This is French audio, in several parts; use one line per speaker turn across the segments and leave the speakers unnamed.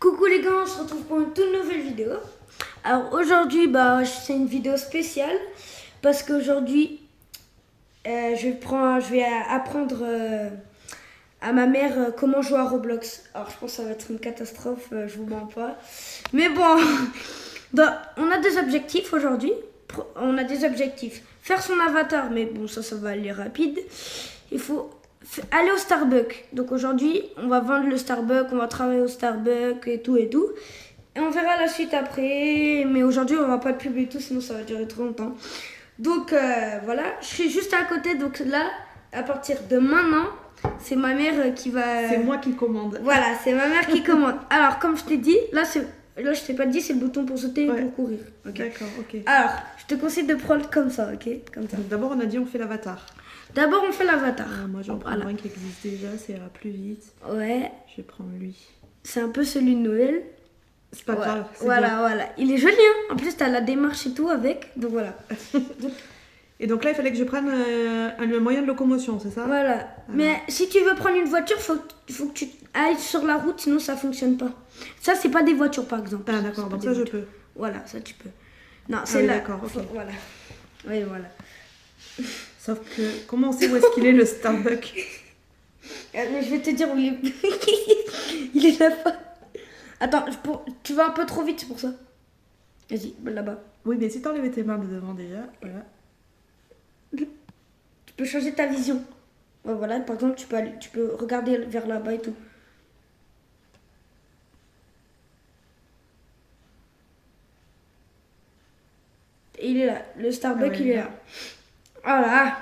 Coucou les gars, on se retrouve pour une toute nouvelle vidéo. Alors aujourd'hui, c'est une vidéo spéciale parce qu'aujourd'hui, je vais apprendre à ma mère comment jouer à Roblox. Alors je pense que ça va être une catastrophe, je vous mens pas. Mais bon, on a des objectifs aujourd'hui. On a des objectifs. Faire son avatar, mais bon, ça va aller rapide. Il faut aller au Starbucks. Donc aujourd'hui, on va vendre le Starbucks, on va travailler au Starbucks et tout et tout. Et on verra la suite après. Mais aujourd'hui, on va pas de pub et tout, sinon ça va durer trop longtemps. Donc voilà, je suis juste à côté. Donc là, à partir de maintenant, c'est ma mère qui va...
C'est moi qui commande.
Voilà, c'est ma mère qui commande. Alors, comme je t'ai dit, là, je t'ai pas dit, c'est le bouton pour sauter et pour courir. Okay.
D'accord, ok.
Alors, je te conseille de prendre comme ça, ok? Comme ça.
Donc d'abord, on a dit on fait l'avatar.
D'abord, on fait l'avatar.
Moi, j'en prends un qui existe déjà, ça ira plus vite.
Ouais.
Je vais prendre lui.
C'est un peu celui de Noël.
C'est pas grave.
Voilà. Il est joli, hein? En plus, t'as la démarche et tout avec. Donc voilà.
Et donc là, il fallait que je prenne un moyen de locomotion, c'est ça?
Voilà. Alors. Mais si tu veux prendre une voiture, faut que tu ailles sur la route, sinon ça fonctionne pas. Ça, c'est pas des voitures, par exemple.
Ah, d'accord, donc ça, je peux.
Voilà, ça, tu peux. Non, c'est là.
D'accord, ok.
Voilà. Oui, voilà.
Sauf que, comment on sait où est-ce qu'il est, le Starbucks?
Mais je vais te dire où il est. Il est là-bas. Attends, tu vas un peu trop vite, c'est pour ça. Vas-y, là-bas.
Oui, mais si t'enlèves tes mains de devant déjà, voilà.
Tu peux changer ta vision. Ouais, voilà, par exemple, tu peux regarder vers là-bas et tout. Et il est là. Le Starbucks, il est là. Voilà.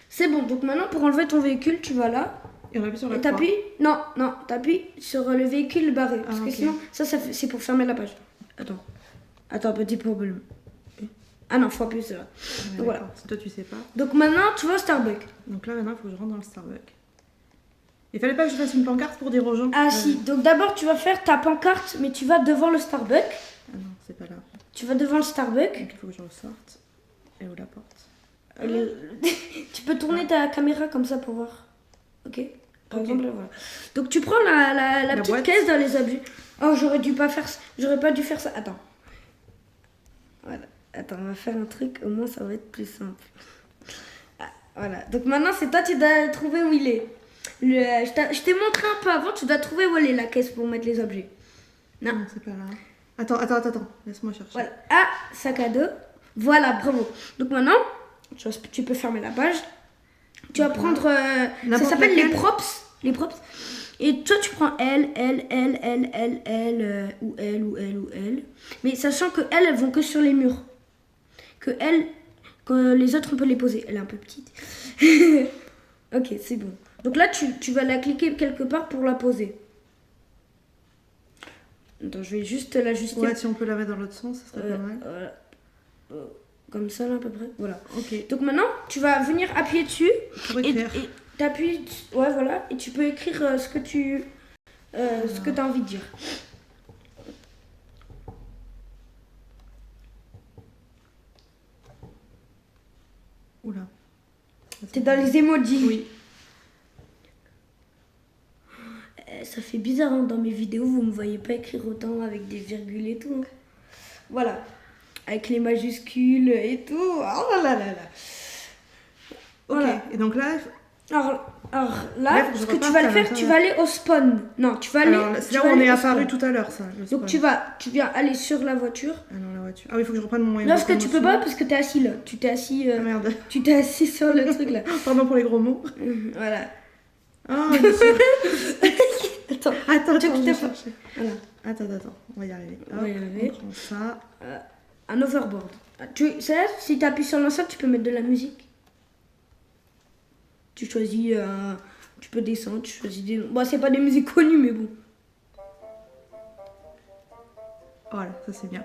C'est bon. Donc maintenant, pour enlever ton véhicule, tu vas là.
Et on appuie sur la croix.
T'appuies. Non, t'appuies sur le véhicule barré. Parce que sinon, c'est pour fermer la page. Attends, petit problème. Ah non, faut appuyer sur là. Donc voilà.
Si toi tu sais pas.
Donc maintenant, tu vas au Starbucks.
Donc là, maintenant, il faut que je rentre dans le Starbucks. Il fallait pas que je fasse une pancarte pour dire aux gens.
Ah si. Donc d'abord, tu vas faire ta pancarte, mais tu vas devant le Starbucks.
Ah non, c'est pas là.
Tu vas devant le Starbucks.
Donc il faut que je ressorte. Et où la porte?
Tu peux tourner ta caméra comme ça pour voir. Ok. Par exemple, voilà. Donc tu prends la petite
boîte.
caisse dans les objets. Oh, j'aurais pas dû faire ça. Attends. Voilà. Attends, on va faire un truc. Au moins, ça va être plus simple. Ah, voilà. Donc maintenant, c'est toi, tu dois trouver où il est. Je t'ai montré un peu avant. Tu dois trouver où elle est la caisse pour mettre les objets.
Non, c'est pas là. Attends. Laisse-moi chercher.
Voilà. Ah, sac à dos. Voilà, bravo. Donc maintenant, tu peux fermer la page. Tu vas prendre... ça s'appelle les props. Les props. Et toi, tu prends elle, ou elle. Mais sachant que elles vont que sur les murs. Que les autres, on peut les poser. Elle est un peu petite. Ok, c'est bon. Donc là, tu vas la cliquer quelque part pour la poser. Attends, je vais juste l'ajuster.
Ouais, si on peut la mettre dans l'autre sens, ça serait pas mal.
Voilà. Comme ça, là, à peu près. Voilà.
Ok.
Donc maintenant, tu vas venir appuyer dessus.
Pour écrire.
Et t'appuies. Ouais, voilà. Et tu peux écrire ce que tu as envie de dire.
Oula.
T'es dans les emojis.
Oui.
Ça fait bizarre, hein, dans mes vidéos, vous me voyez pas écrire autant avec des virgules et tout. Hein. Voilà. Avec les majuscules et tout. Oh là là. Voilà.
Ok. Et donc là...
Alors là, ce que tu vas le faire, tu vas aller au spawn. Non, tu vas aller...
C'est là où on est apparu tout à l'heure, ça.
Donc tu viens aller sur la voiture.
Ah non, la voiture. Ah oui, il faut que je reprenne mon moyen.
Non, parce que tu peux pas, parce que t'es assis là. Tu t'es assis...
merde.
Tu t'es assis sur le truc là.
Pardon pour les gros mots.
Voilà.
Oh, bien sûr.
Attends,
je vais chercher.
Voilà.
Attends, on va y arriver.
On va y arriver.
On prend ça.
Un overboard. Ça, si tu appuies sur l'ensemble, tu peux mettre de la musique. Tu choisis, tu peux descendre, tu choisis des... Bon, c'est pas des musiques connues, mais bon.
Voilà, ça c'est bien.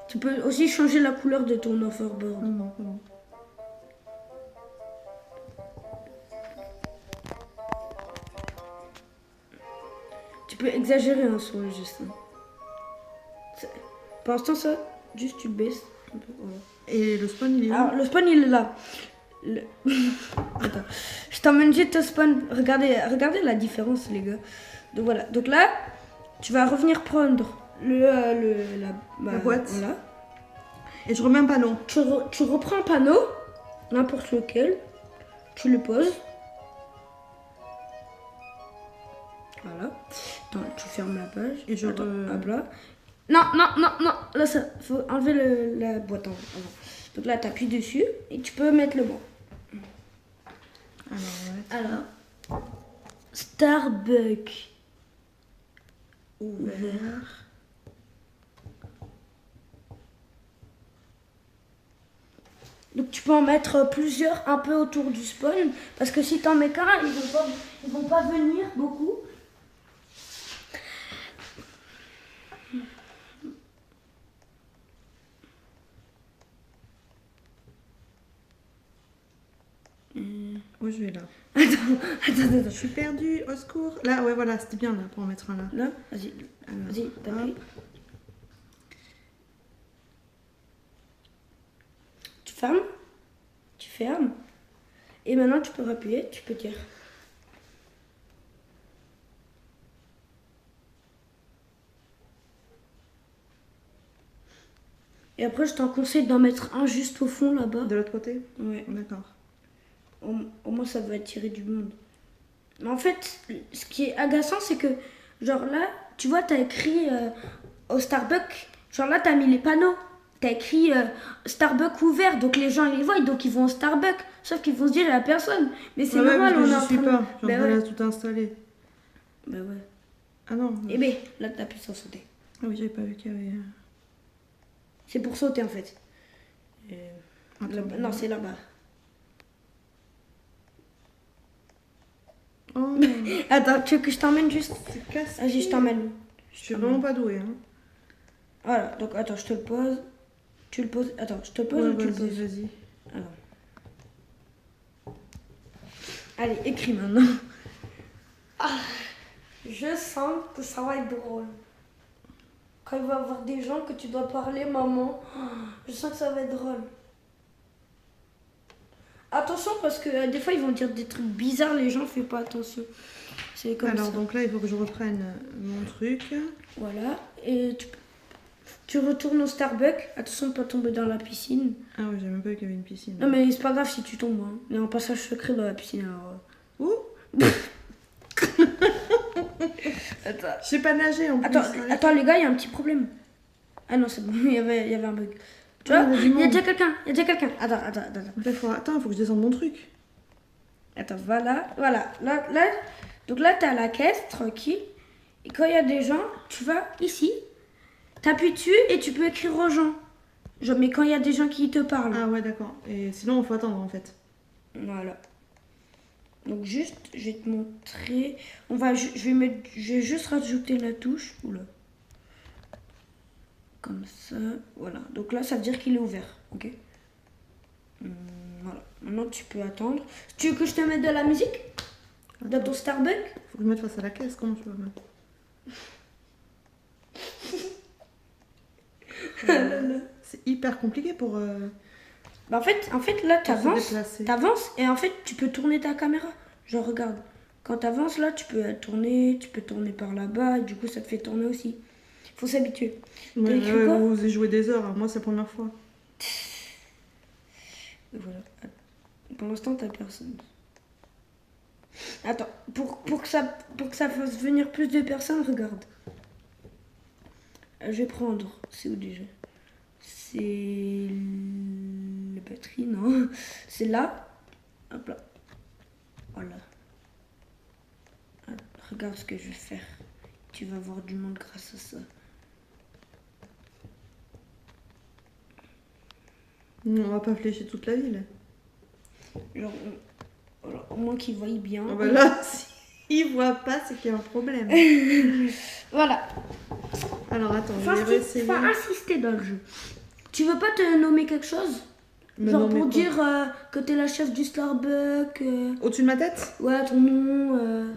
Tu peux aussi changer la couleur de ton overboard.
Non, c'est bon.
Tu peux exagérer hein, sur le geste. Hein. Pour l'instant, ça, juste tu le baisses. Un peu, voilà.
Et le spawn, il est où?
Alors, le spawn, il est là. Attends, je t'emmène juste au spawn. Regardez la différence, les gars. Donc voilà. Donc là, tu vas revenir prendre la
boîte.
Voilà.
Et je remets un panneau.
Tu reprends un panneau, n'importe lequel. Tu le poses. Voilà. Attends, tu fermes la page.
Et je
Attends, hop là. Non. Là, ça faut enlever la boîte en avant. Donc là, tu appuies dessus et tu peux mettre le mot. Alors, Starbucks ouvert. Donc tu peux en mettre plusieurs un peu autour du spawn. Parce que si t'en mets qu'un, ils vont pas venir beaucoup.
Où je vais là?
Attends.
Je suis perdue, au secours. Là, ouais, voilà, c'était bien là pour en mettre un là.
Là, vas-y, t'appuies. Tu fermes. Et maintenant, tu peux appuyer, tu peux dire. Et après, je t'en conseille d'en mettre un juste au fond là-bas.
De l'autre côté?
Ouais.
D'accord.
Au moins, ça va attirer du monde. Mais en fait, ce qui est agaçant, c'est que, genre là, tu vois, t'as écrit au Starbucks, genre là, t'as mis les panneaux. T'as écrit Starbucks ouvert, donc les gens ils les voient, donc ils vont au Starbucks. Sauf qu'ils vont se dire, il n'y a personne. Mais c'est normal,
on est
en
en train de...
Bah
Je suis en train de tout installer.
Bah ouais.
Ah non.
Eh ben, là, t'appuies sur sauter.
Ah oui, j'avais pas vu qu'il y avait...
C'est pour sauter, en fait.
Attends,
Non, c'est là-bas.
Oh.
Attends, tu veux que je t'emmène juste?
C'est casse.
Vas-y, je t'emmène.
Je suis vraiment pas douée. Hein.
Voilà, donc attends, je te le pose. Tu le poses. Attends, je te le pose ou tu le poses?
Vas-y.
Alors. Allez, écris maintenant. Ah, je sens que ça va être drôle. Quand il va y avoir des gens que tu dois parler, maman, je sens que ça va être drôle. Attention parce que des fois ils vont dire des trucs bizarres, les gens, fais pas attention. C'est comme
Alors
ça.
donc là il faut que je reprenne mon truc.
Voilà, et tu retournes au Starbucks. Attention de pas tomber dans la piscine.
Ah oui, j'avais même pas vu qu'il y avait une piscine.
Non mais c'est pas grave si tu tombes. Hein. Il y a un passage secret dans la piscine alors.
Où?
Attends.
Je sais pas nager en plus.
Attends les gars, il y a un petit problème. Ah non, c'est bon, il y avait un bug. Tu vois, il y a déjà quelqu'un.
Attends, faut que je descende mon truc.
Attends, voilà. Là, donc là, t'es à la caisse, tranquille. Et quand il y a des gens, tu vas ici, t'appuies dessus et tu peux écrire aux gens. Genre, mais quand il y a des gens qui te parlent.
Ah ouais, d'accord. Et sinon, il faut attendre en fait.
Voilà. Donc juste, je vais te montrer. Je vais juste rajouter la touche. Oula. Comme ça, voilà. Donc là, ça veut dire qu'il est ouvert, ok. Voilà. Maintenant, tu peux attendre. Tu veux que je te mette de la musique dans ton Starbucks?
Faut que je me mette face à la caisse, comment je peux me mettre C'est hyper compliqué pour...
Bah en fait, là, t'avances et en fait, tu peux tourner ta caméra. Genre, regarde. Quand t'avances, là, tu peux tourner par là-bas, et du coup, ça te fait tourner aussi. Faut s'habituer.
Ouais, vous avez joué des heures, moi c'est la première fois.
Voilà. Pour l'instant, t'as personne. Attends, pour que ça fasse venir plus de personnes, regarde. Je vais prendre. C'est où déjà? C'est la batterie, non? C'est là. Hop là. Voilà. Regarde ce que je vais faire. Tu vas avoir du monde grâce à ça.
On va pas flécher toute la ville.
Genre, au moins qu'ils voient bien.
Ah bah là, s'ils voient pas, c'est qu'il y a un problème.
Voilà.
Alors attends, je vais réessayer.
Faut insister dans le jeu. Tu veux pas te nommer quelque chose? Genre pour dire que t'es la chef du Starbucks.
Au-dessus de ma tête?
Ouais, ton nom.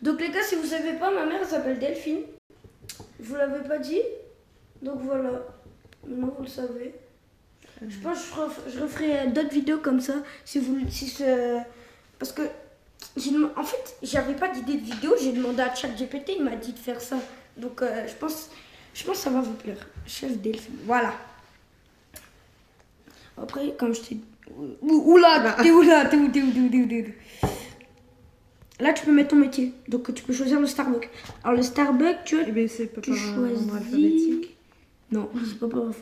Donc les gars, si vous savez pas, ma mère elle s'appelle Delphine. Je vous l'avais pas dit. Donc voilà. Maintenant vous le savez. Je pense que je referai d'autres vidéos comme ça. Parce que, en fait, j'avais pas d'idée de vidéo. J'ai demandé à ChatGPT, il m'a dit de faire ça. Donc, je pense que ça va vous plaire. Chef Delphine. Voilà. Après, comme je t'ai... Oula, t'es où là? T'es où? Là, tu peux mettre ton métier. Donc, tu peux choisir le Starbucks. Alors, le Starbucks, tu vois,
Eh bien, c'est pas
tu
par
choisis...
ordre alphabétique.
Non, c'est pas par ordre.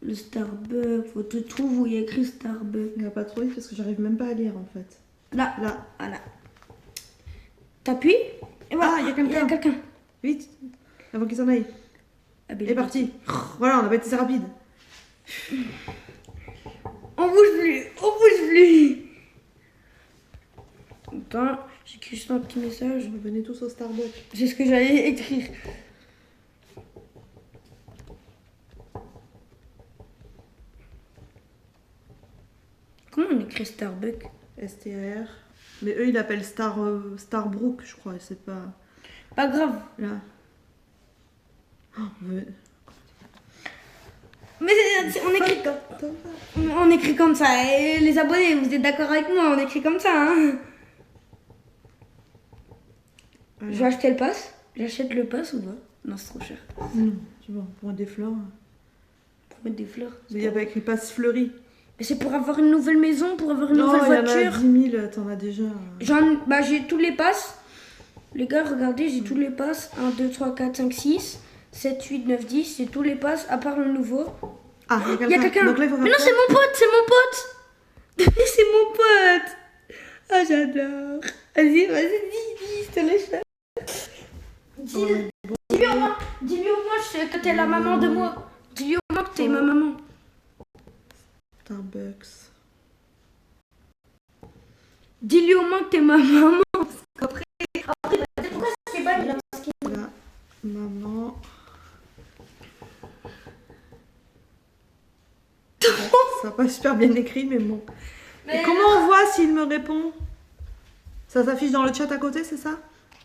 Le Starbucks, faut te trouver où il y a écrit Starbucks.
Il va pas trop vite parce que j'arrive même pas à lire en fait.
Là,
Là.
voilà. T'appuies et voilà.
Ah, il y a quelqu'un. Vite, avant qu'il s'en aille.
Ah, ben,
Il est parti. Voilà, on a pas été rapide.
On bouge plus. Attends, j'écris juste un petit message.
Venez tous au Starbucks.
C'est ce que j'allais écrire. Comment on écrit Starbucks?
STR. Mais eux, ils l'appellent Starbrook, je crois. C'est pas.
Pas grave.
Là. Oh,
Mais on écrit comme ça. Et les abonnés, vous êtes d'accord avec moi? On écrit comme ça, hein?
Voilà.
Je vais acheter le pass. J'achète le pass ou pas? Non, c'est trop cher.
Non, c'est bon, pour mettre des fleurs.
Pour mettre des fleurs.
Mais il y avait écrit passe fleuri.
Mais c'est pour avoir une nouvelle maison, pour avoir une nouvelle voiture.
Il y en a 10 000, t'en as déjà.
J'ai tous les passes. Les gars, regardez, j'ai tous les passes. 1, 2, 3, 4, 5, 6, 7, 8, 9, 10. J'ai tous les passes, à part le nouveau.
Ah,
il y a quelqu'un.
Donc là, il faut faire
Mais non,
quoi?
c'est mon pote. C'est mon pote. Ah, j'adore. Vas-y, dis, je te laisse faire. Dis-lui au moins que t'es la maman de moi. Dis-lui au moins que t'es ma maman.
Starbucks.
Dis-lui au moins que t'es ma maman. Après, pourquoi c'est pas là?
Là, maman. Ça va pas super bien écrit, mais bon.
Mais
Et comment on voit s'il me répond? Ça s'affiche dans le chat à côté, c'est ça?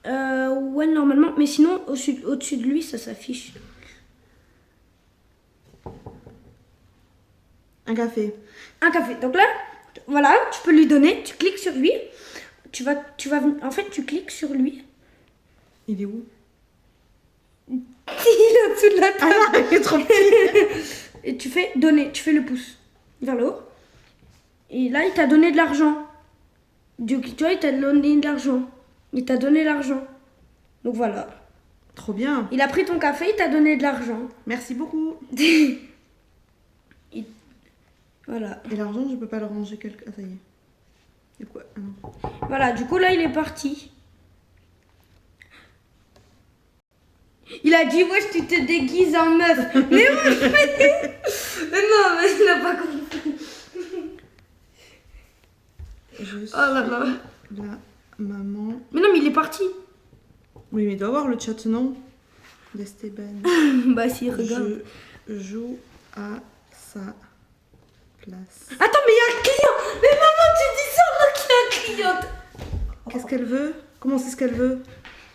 Ouais, normalement. Mais sinon, au-dessus de lui, ça s'affiche.
Un café.
Un café. Donc là, voilà, tu peux lui donner. Tu cliques sur lui. En fait, tu cliques sur lui.
Il est où?
Il est au-dessous de la table.
Ah, il est trop petit.
Et tu fais donner. Tu fais le pouce vers le haut. Et là, il t'a donné de l'argent. Du coup, tu vois, il t'a donné de l'argent. Il t'a donné l'argent. Donc voilà.
Trop bien.
Il a pris ton café, il t'a donné de l'argent.
Merci beaucoup.
Voilà.
Et l'argent, je peux pas le ranger quelque... Ah, ça y est. Et quoi? Ah, non.
Voilà, du coup, là, il est parti. Il a dit, wesh, tu te déguises en meuf. Mais non, mais il n'a pas compris.
Juste
Oh là là.
là, maman.
Mais non, mais il est parti.
Oui, mais il doit avoir le chat, non? D'Esteban.
Bah, si, regarde.
Je joue à sa place.
Attends, mais il y a un client. Mais maman, tu dis ça, là, qu'il y a un client.
Qu'est-ce qu'elle veut? Comment c'est ce qu'elle veut?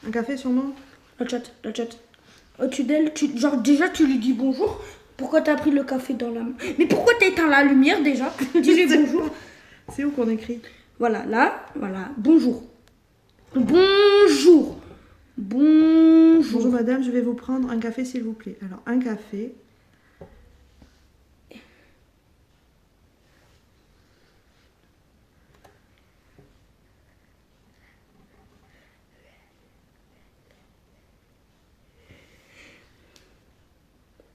Un café, sûrement?
Le chat. Au-dessus d'elle, genre, déjà, tu lui dis bonjour. Pourquoi t'as pris le café dans la main? Mais pourquoi t'as éteint la lumière, déjà? Dis-lui bonjour.
C'est où qu'on écrit?
Voilà, là, voilà. Bonjour. Bonjour.
Bonjour madame, je vais vous prendre un café s'il vous plaît. Alors, un café.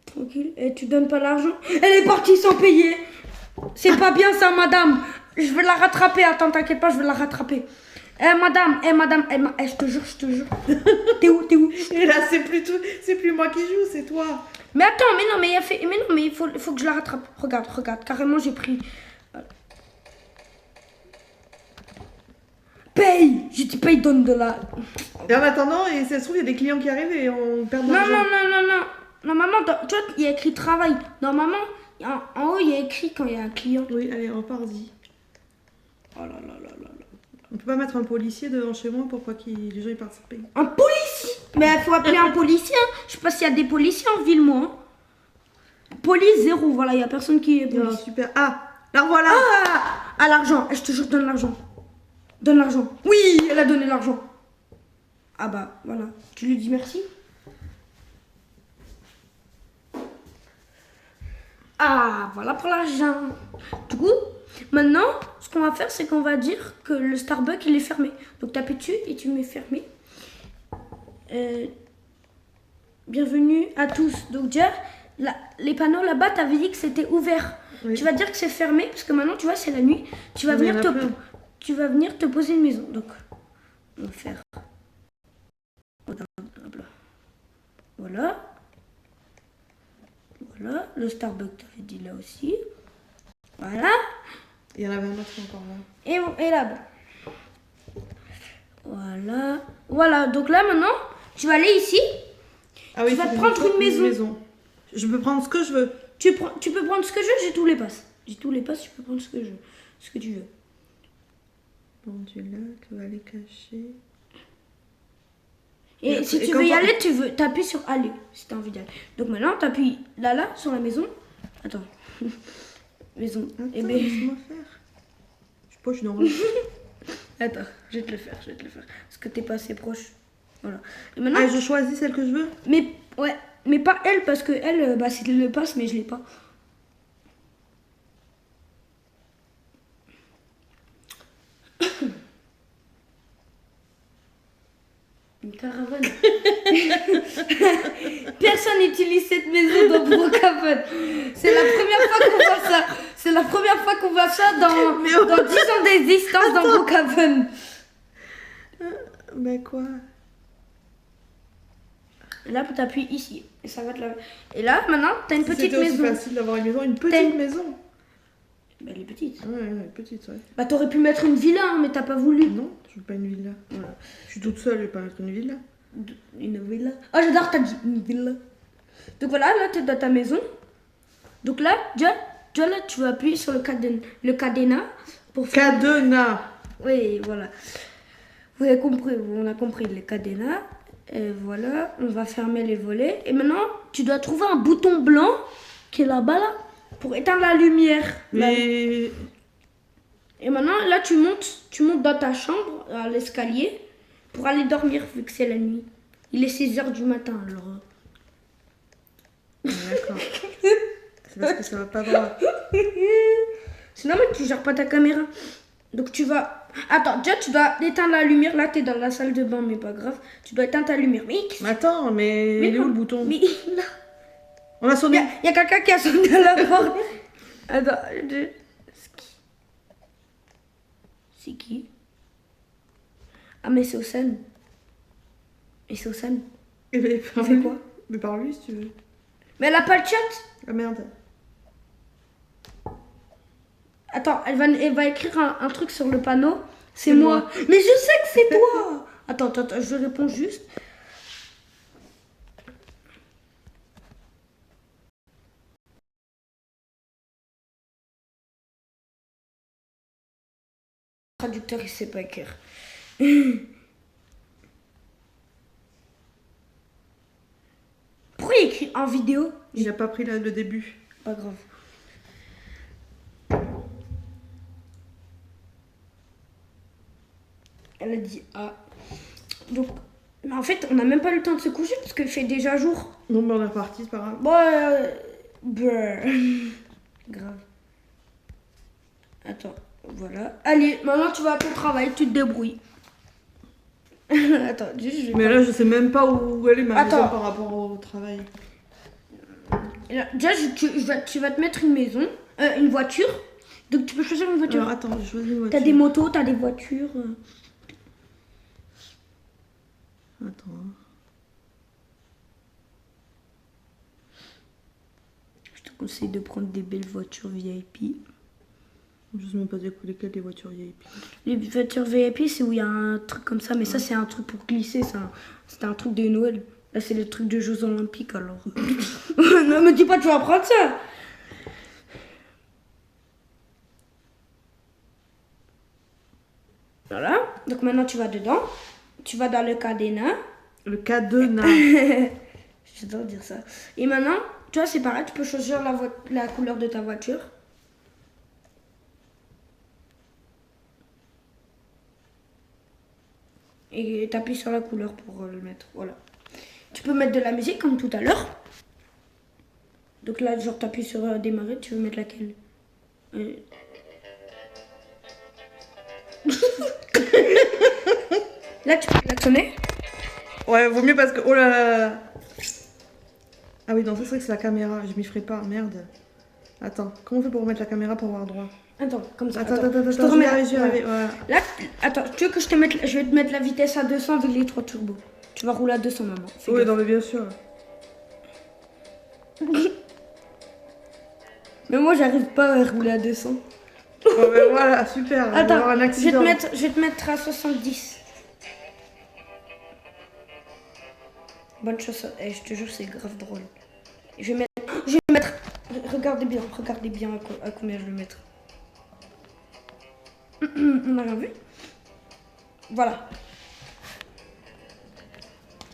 Tranquille. Et tu donnes pas l'argent? Elle est partie sans payer. C'est pas bien ça, madame. Je vais la rattraper. Attends, t'inquiète pas, je vais la rattraper. Madame, je te jure. T'es où?
Et là, c'est plus moi qui joue, c'est toi.
Mais attends, mais il faut que je la rattrape. Regarde, carrément j'ai pris. Paye! J'ai dit paye, donne de la.
Et en attendant, et ça se trouve, il y a des clients qui arrivent et on perd de l'argent.
Non. Normalement, tu vois, il y a écrit travail. Normalement, en haut, il y a écrit quand il y a un client.
Oui, allez, repars-y.
Oh là.
On peut pas mettre un policier devant chez moi pour pas que les gens ils partent payer.
Un policier? Mais il faut appeler un policier. Je sais pas s'il y a des policiers en ville, moi. poli, 0. Voilà, il n'y a personne qui est poli.
Non, super. Ah, la revoilà.
Ah, l'argent. Je te jure, donne l'argent. Donne l'argent. Oui, elle a donné l'argent. Ah bah, voilà. Tu lui dis merci. Ah, voilà pour l'argent. Du coup, maintenant, ce qu'on va faire, c'est qu'on va dire que le Starbucks, il est fermé. Donc, t'appuies dessus et tu mets fermé. Bienvenue à tous. Donc, déjà, les panneaux là-bas, t'avais dit que c'était ouvert.
Oui.
Tu vas dire que c'est fermé, parce que maintenant, tu vois, c'est la nuit. Tu vas,
Oui, il y en a
venir
plein.
tu vas venir te poser une maison. Donc, on va faire... Voilà. Voilà. Le Starbucks, t'avais dit là aussi. Voilà.
Il y en avait un autre encore là.
Et là-bas. Voilà. Voilà. Donc là, maintenant, tu vas aller ici.
Ah oui,
Tu vas
faut
te
que
prendre
je trouve
une maison.
Je peux prendre ce que je veux.
Tu peux prendre ce que je veux, j'ai tous les passes. J'ai tous les passes, tu peux prendre ce que tu veux.
Pendulaire, aller cacher.
Et si tu veux y aller, t'appuies sur aller, si t'as envie d'y aller. Donc maintenant, t'appuies là, sur la maison. Attends. Maison.
Attends,
Eh ben...
laisse-moi faire. Je sais pas, je suis dans le...
Attends, je vais te le faire. Parce que t'es pas assez proche. Voilà. Et maintenant,
Ah, je choisis celle que je veux.
mais ouais, mais pas elle, parce que elle, bah c'est le passe, mais je l'ai pas. Une caravane. Personne n'utilise cette maison dans Brookhaven. C'est la première fois qu'on voit ça. C'est la première fois qu'on voit ça dans 10 ans d'existence dans Brookhaven.
Mais quoi?
Et là, tu appuies ici. Et ça va te la... Et là, maintenant, tu as une petite
C'était aussi
maison.
facile d'avoir une maison. Une petite maison.
Bah, elle est petite.
Ouais, petite, ouais.
Bah, t'aurais pu mettre une villa, hein, mais t'as pas voulu.
Non, je veux pas une villa. Voilà. Je suis toute seule, je vais pas mettre une villa.
Une villa. Oh, j'adore, t'as dit une villa. Donc voilà, là, t'es dans ta maison. Donc là, déjà là, tu vas appuyer sur le cadenas pour faire...
Cadenas.
Oui, voilà. Vous avez compris, on a compris les cadenas. Et voilà, on va fermer les volets. Et maintenant, tu dois trouver un bouton blanc qui est là-bas, là, pour éteindre la lumière.
Mais...
Et maintenant, là, tu montes dans ta chambre, à l'escalier, pour aller dormir, vu que c'est la nuit. Il est 6h du matin, alors...
D'accord. C'est parce que ça va pas droit.
C'est normal que tu gères pas ta caméra. Donc tu vas... Attends, déjà tu dois éteindre la lumière. Là, t'es dans la salle de bain, mais pas grave. Tu dois éteindre ta lumière. Mais
Attends, mais il est où le bouton?
Mais là...
On a sonné.
Il y a quelqu'un qui a sonné à la porte. Attends, c'est qui? Ah, mais c'est Océane. Et c'est Océane.
Et mais
Elle fait quoi?
Mais par lui si tu veux.
Mais elle a pas le chat.
Ah merde.
Attends, elle va écrire un truc sur le panneau. C'est moi. Mais je sais que c'est toi. Attends, je réponds juste. Le traducteur, il sait pas écrire. Pourquoi il écrit en vidéo?
Il a pas pris le début.
Pas grave. Elle a dit ah. Donc, mais en fait, on n'a même pas eu le temps de se coucher parce qu'il fait déjà jour.
Non, mais on est reparti, c'est pas grave.
Bon, grave. Attends, voilà. Allez, maintenant tu vas à ton travail, tu te débrouilles. Attends, juste, je vais
Mais
pas-
là, je sais même pas où elle est ma maison
Attends.
par rapport au travail.
Là, déjà, tu vas te mettre une maison, une voiture. Donc tu peux choisir une voiture.
Alors attends, je choisis une voiture.
T'as des motos, t'as des voitures.
Attends.
Je te conseille de prendre des belles voitures VIP.
Je sais même pas lesquelles des voitures VIP.
Les voitures VIP, c'est où il y a un truc comme ça, mais ça, c'est un truc pour glisser. C'était un truc de Noël. Là, c'est le truc de Jeux Olympiques, alors. Ne me dis pas, tu vas prendre ça. Voilà. Donc maintenant, tu vas dedans. Tu vas dans le cadenas.
Le cadenas.
J'adore dire ça. Et maintenant, tu vois, c'est pareil, tu peux choisir la couleur de ta voiture. Et t'appuies sur la couleur pour le mettre, voilà. Tu peux mettre de la musique comme tout à l'heure. Donc là, genre, t'appuies sur démarrer, tu veux mettre laquelle Là, tu peux klaxonner.
Ouais, vaut mieux parce que... Oh là là. Ah oui, non, ça c'est vrai que c'est la caméra. Je m'y ferai pas, merde. Attends, comment on fait pour remettre la caméra pour avoir droit?
Attends, comme ça.
Attends,
je te
je
remets
vais y arriver. Voilà.
Là, attends, tu veux que je te mette... Je vais te mettre la vitesse à 200 avec les 3 turbos. Tu vas rouler à 200, maman. Fais
Oui,
gaffe.
non, mais bien sûr.
Mais moi, j'arrive pas à rouler à 200.
Oh, ben voilà, super. On va
Attends,
avoir un accident.
je vais te mettre à 70. Bonne chose. Eh, je te jure, c'est grave drôle. Je vais mettre... Regardez bien à combien je vais mettre. On a rien vu. Voilà.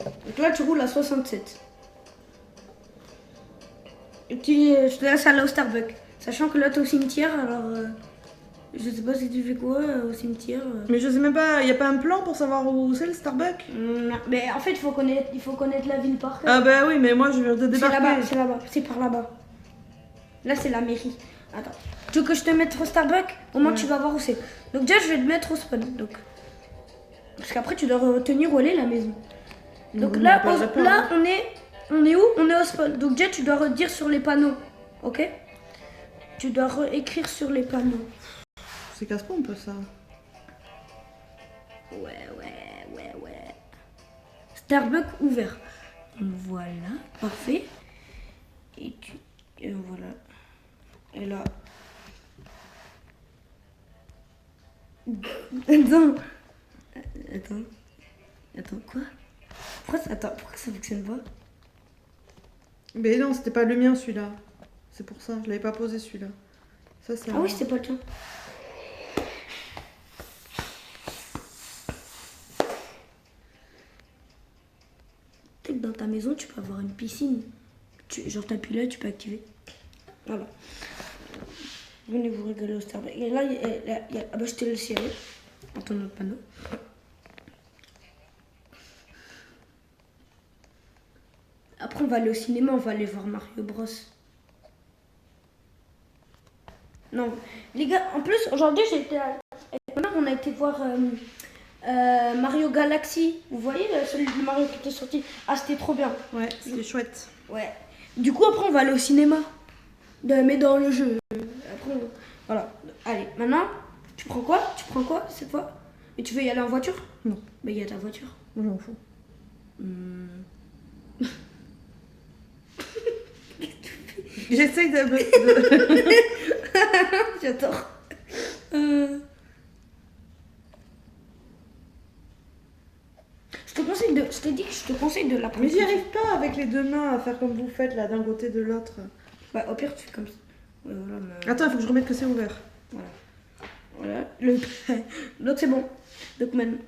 Donc là, tu roules à 67. Et puis, je te laisse aller au Starbucks. Sachant que là, t'es au cimetière, alors... je sais pas si tu fais quoi au cimetière.
Mais je sais même pas, y a pas un plan pour savoir où c'est le Starbucks?
Non, mais en fait, il faut connaître la ville par cœur.
Ah bah oui, mais moi je viens de débarquer.
C'est là-bas, c'est par là-bas. Là, c'est la mairie. Attends. Tu veux que je te mette au Starbucks? Au moins, tu vas voir où c'est. Donc déjà, je vais te mettre au spawn. Donc... Parce qu'après, tu dois retenir où elle est, la maison. Donc là, on est où? On est au spawn. Donc déjà, tu dois redire sur les panneaux. Ok? Tu dois réécrire sur les panneaux.
C'est casse-pompe ça.
Ouais. Starbucks ouvert. Voilà, parfait. Et voilà. Et là. Attends, quoi? Pourquoi ça fonctionne pas?
Mais non, c'était pas le mien celui-là. C'est pour ça, je l'avais pas posé celui-là. Ça c'est.
Ah oui, c'était pas le tien. Peut-être que dans ta maison, tu peux avoir une piscine. Genre, t'appuies là, tu peux activer. Voilà. Venez vous régaler au Starbucks. Et là, ah bah, je t'ai laissé aller. Dans ton autre panneau. Après, on va aller au cinéma, on va aller voir Mario Bros. Non, les gars, en plus, aujourd'hui, avec ma mère, on a été voir Mario Galaxy. Vous voyez, celui de Mario qui était sorti. Ah, c'était trop bien.
Ouais, c'était chouette.
Ouais. Du coup, après, on va aller au cinéma. Mais dans le jeu. Après, voilà. Allez, maintenant, tu prends quoi cette fois? Et tu veux y aller en voiture?
Non.
Bah, il y a ta voiture.
Moi, je m'en fous. J'essaye de...
J'adore. Je t'ai dit que je te conseille de la prendre.
Mais j'y arrive pas avec les deux mains à faire comme vous faites là, d'un côté de l'autre.
Bah, au pire, tu fais comme ça. Ouais, voilà, mais...
Attends, il faut que je remette que c'est ouvert.
Voilà. L'autre, c'est bon. Donc maintenant...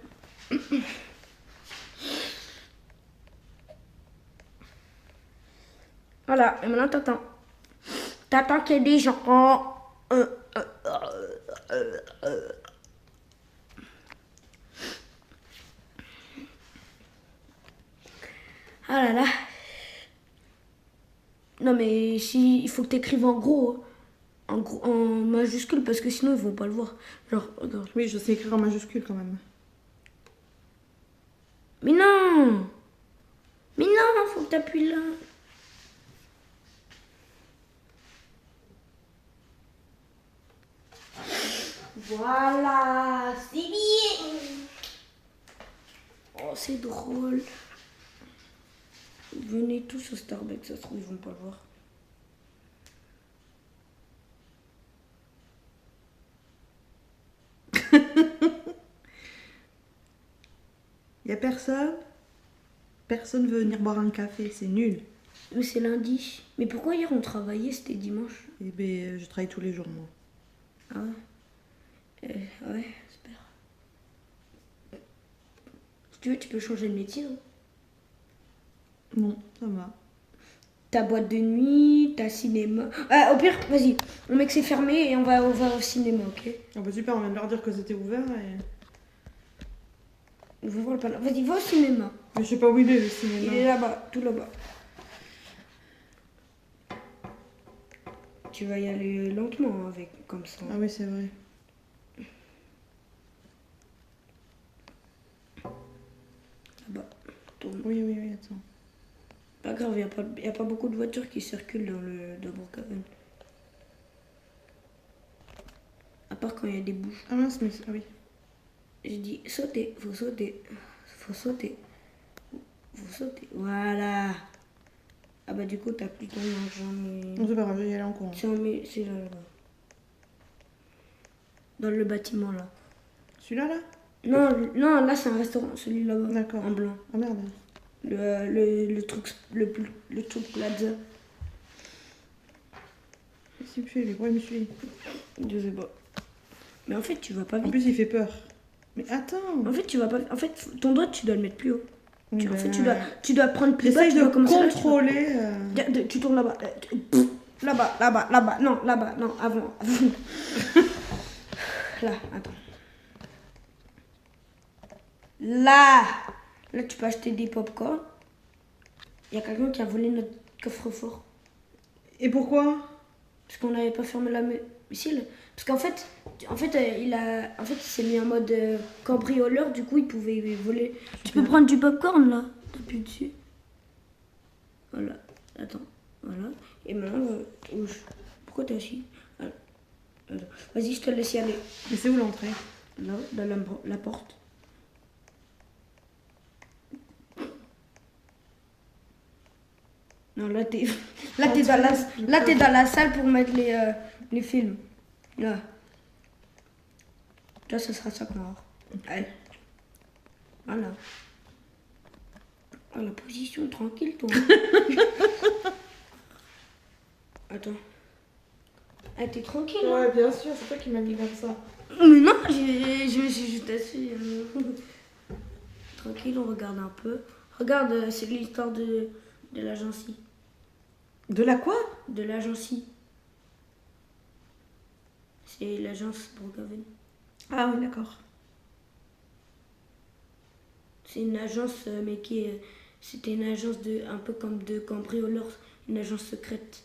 Voilà, et maintenant t'attends. T'attends qu'il y ait des gens. Ah là là. Non mais si il faut que t'écrives en gros. En majuscule parce que sinon ils vont pas le voir. Genre, regarde.
Oui, je sais écrire en majuscule quand même.
Mais non! Mais non, faut que t'appuies là. Voilà, c'est bien. Oh, c'est drôle. Venez tous au Starbucks, ça se trouve, ils vont pas le voir.
Y a personne? Personne veut venir boire un café, c'est nul.
Mais c'est lundi. Mais pourquoi hier on travaillait, c'était dimanche?
Eh ben, je travaille tous les jours, moi.
Ah ouais? Ouais, j'espère. Si tu veux, tu peux changer de métier. Hein.
Non, ça va.
t'as boîte de nuit, t'as cinéma. Au pire, vas-y, on met que c'est fermé et on va au cinéma, ok?
Ah bah super, on vient de leur dire que c'était ouvert et...
On va voir le panneau. Vas-y, va au cinéma.
Mais je sais pas où il est le
Il
cinéma.
est là-bas, tout là-bas. Tu vas y aller lentement avec, comme ça.
Ah oui, c'est vrai.
Là-bas. Tourne.
Oui, attends.
Pas grave, il n'y a pas beaucoup de voitures qui circulent dans Brookhaven. À part quand il y a des bouches.
Ah mince, mais... Ah oui.
J'ai dit sauter, faut sauter. Faut sauter. Faut sauter. Voilà. Ah bah du coup, t'as plus ton argent, mais...
Non, c'est pas grave, je vais y aller en courant.
C'est là-bas. Dans le bâtiment, là.
Celui-là, là?
Non, là, c'est un restaurant, celui là-bas.
D'accord.
En blanc.
Ah merde.
Le truc, le truc plaza.
Qu'est-ce qu'il me fait, lui? Pourquoi il me suit?
Je sais pas. Mais en fait, tu vas pas
En
vite.
plus, il fait peur. Mais attends.
En fait, tu vas pas. En fait, ton doigt, tu dois le mettre plus haut.
Oui,
En
bah,
fait, tu dois prendre plus bas.
J'essaye
Tu
de
dois commencer là,
contrôler...
tu tournes là-bas. Là-bas. Non, là-bas. Non, avant. Là, attends. Là, tu peux acheter des pop-corn. Il y a quelqu'un qui a volé notre coffre-fort.
Et pourquoi?
Parce qu'on n'avait pas fermé la missile. Parce qu'en fait, il s'est mis en mode cambrioleur, du coup il pouvait voler. Tu peux prendre du popcorn là, t'appuies dessus. Voilà, attends, voilà. Et maintenant, pourquoi t'es assis? Attends. Vas-y, je te laisse y aller.
Mais c'est où l'entrée?
Là, dans la porte. Non, là t'es dans la salle pour mettre les films. Là. Là, ce sera ça qu'on va voir. Allez. Voilà. Ah, la position, tranquille, toi. Attends. Ah, t'es tranquille, hein?
Ouais, bien sûr, c'est toi qui m'as mis comme ça.
Mais non, je me suis juste assis. Tranquille, on regarde un peu. Regarde, c'est l'histoire de l'agencie.
De la quoi?
De l'agencie. C'est l'agence Brookhaven.
Ah oui, d'accord.
C'est une agence, mais c'était une agence un peu comme de cambrioleurs, une agence secrète.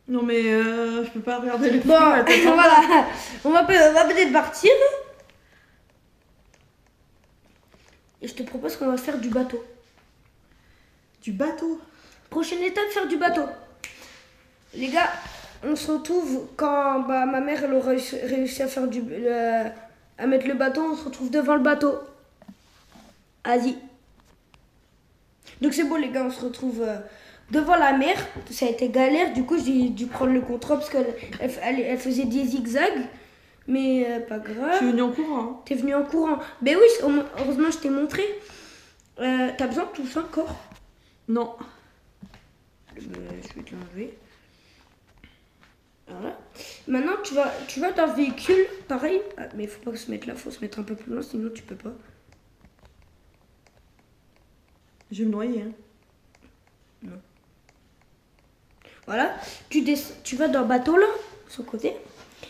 Non mais je peux pas regarder le film.
Bon, voilà, on va peut-être partir. Et je te propose qu'on va faire du bateau.
Du bateau?
Prochaine étape, faire du bateau. Les gars, on se retrouve quand ma mère elle aura réussi à faire à mettre le bateau, on se retrouve devant le bateau. Vas-y. Donc c'est bon les gars, on se retrouve devant la mer. Ça a été galère, du coup j'ai dû prendre le contrôle parce qu'elle faisait des zigzags. Mais pas grave.
Je suis venue en courant. Hein.
T'es venu en courant. Ben oui, heureusement je t'ai montré. T'as besoin de tout ça encore?
Non.
Je vais te l'enlever. Voilà. Maintenant, tu vas dans le véhicule, pareil. Ah, mais il faut pas se mettre là, faut se mettre un peu plus loin, sinon tu peux pas.
Je vais me noyer. Hein.
Non. Voilà. Tu vas dans le bateau là, sur le côté.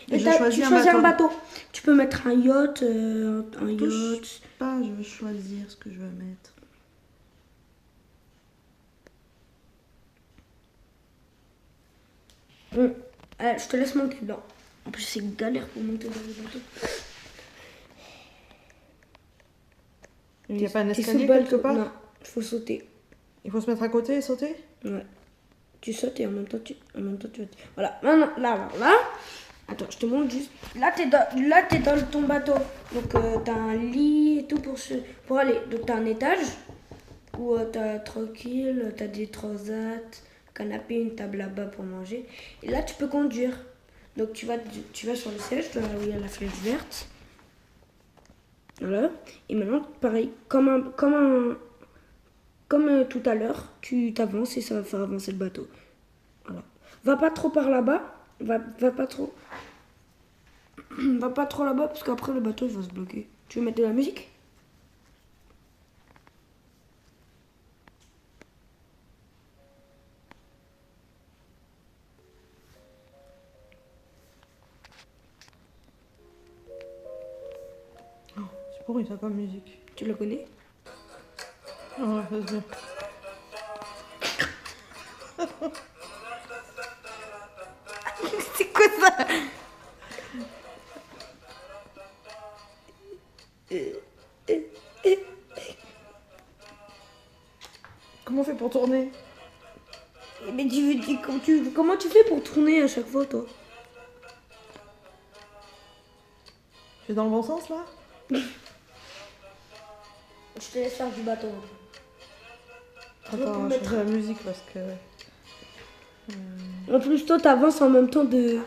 Et
je choisis
un bateau. Tu peux mettre un yacht, un yacht.
Pas, je veux choisir ce que je veux mettre.
Je te laisse monter dedans. En plus, c'est galère pour monter dans le bateau.
Il n'y a pas un
T'es
escalier
sous le
quelque part?
Non, il faut sauter.
Il faut se mettre à côté et sauter?
Ouais. Tu sautes et en même temps tu vas... Voilà. Maintenant, là. Attends, je te montre juste. Là, t'es dans ton bateau. Donc, t'as un lit et tout pour aller. Donc, t'as un étage où t'as tranquille, t'as des transats, canapé, une table là-bas pour manger. Et là, tu peux conduire. Donc, tu vas sur le siège, là où il y a la flèche verte. Voilà. Et maintenant, pareil, comme tout à l'heure, tu t'avances et ça va faire avancer le bateau. Voilà. Va pas trop par là-bas. Va pas trop. Va pas trop là-bas parce qu'après le bateau il va se bloquer. Tu veux mettre de la musique?
pourri ça comme musique.
Tu la connais?
Ouais, ça se dit.
C'est quoi ça?
Comment on fait pour tourner?
Mais comment tu fais pour tourner à chaque fois, toi?
Je vais dans le bon sens là?
Je te laisse faire du bateau.
Attends, je change la musique parce que...
En plus, toi, t'avances en même temps de...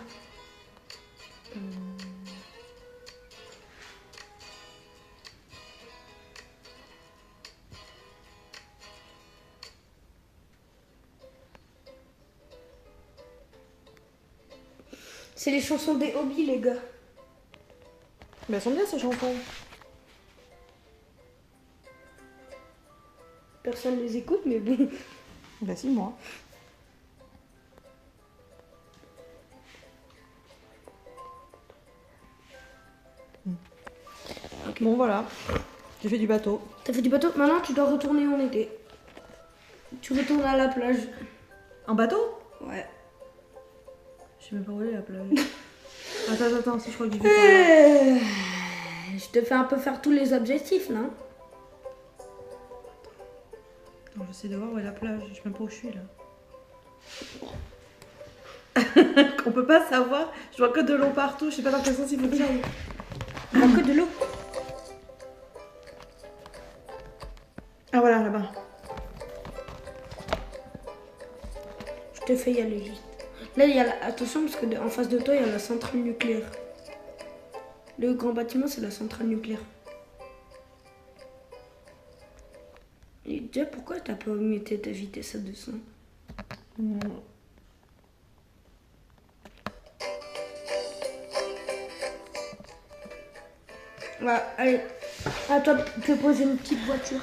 C'est les chansons des hobbies, les gars.
Mais elles sont bien ces chansons.
Personne les écoute, mais bon.
Bah si, moi.
Okay.
Bon voilà, j'ai fait du bateau.
T'as fait du bateau? Maintenant, tu dois retourner en été. Tu retournes à la plage.
En bateau?
Ouais.
Je sais même pas où est la plage. Attends, si je crois que j'y vais pas.
Je te fais un peu faire tous les objectifs, là.
Attends, j'essaie de voir où est la plage. Je sais même pas où je suis là. On peut pas savoir. Je vois que de l'eau partout. Je sais pas dans quel sens il faut que j'aille.
Il y a que de l'eau.
Ah voilà, là-bas.
Je te fais y aller juste. Là, il y a attention, parce que en face de toi, il y a la centrale nucléaire. Le grand bâtiment, c'est la centrale nucléaire. Et déjà, pourquoi t'as pas mis ta vitesse à 200? Ouais, allez. À toi de te poser une petite voiture.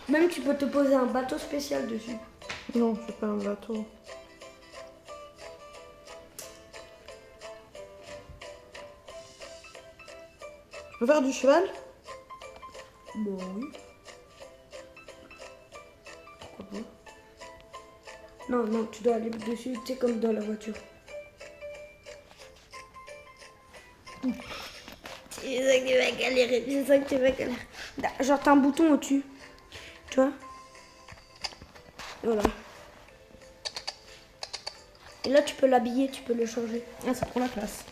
Même tu peux te poser un bateau spécial dessus.
Non, je fais pas un bateau. Je peux faire du cheval?
Bon, oui. Pourquoi pas? Non, tu dois aller dessus, tu sais, comme dans la voiture. C'est ça que tu vas galérer, c'est ça que tu vas galérer. Genre, t'as un bouton au-dessus. Tu vois? Voilà. Et là, tu peux l'habiller, tu peux le changer.
Ah, ça prend la place.